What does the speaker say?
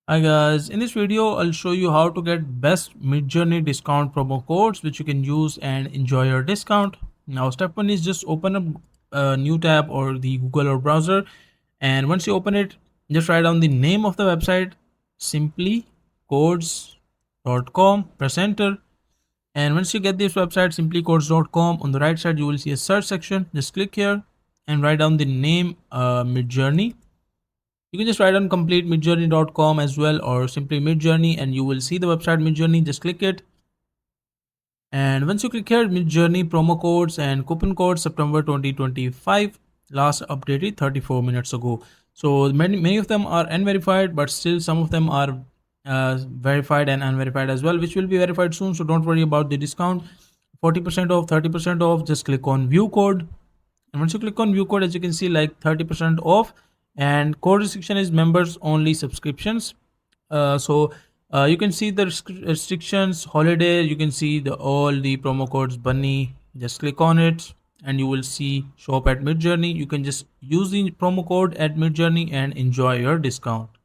Hi guys, in this video I'll show you how to get best Midjourney discount promo codes which you can use and enjoy your discount. Now step 1 is just open up a new tab or the Google or browser, and once you open it just write down the name of the website, simplycodes.com, press enter, and once you get this website simplycodes.com, on the right side you will see a search section. Just click here and write down the name Midjourney. You can just write on complete midjourney.com as well, or simply Midjourney, and you will see the website Midjourney. Just click it, and once you click here, Midjourney promo codes and coupon codes September 2025, last updated 34 minutes ago. So many of them are unverified, but still some of them are verified and unverified as well, which will be verified soon. So don't worry about the discount. 40% off, 30% off. Just click on view code, and once you click on view code, as you can see, like 30% off, and code restriction is members only subscriptions. You can see the restrictions holiday. You can see the all the promo codes bunny. Just click on it and you will see shop at Midjourney. You can just use the promo code at Midjourney and enjoy your discount.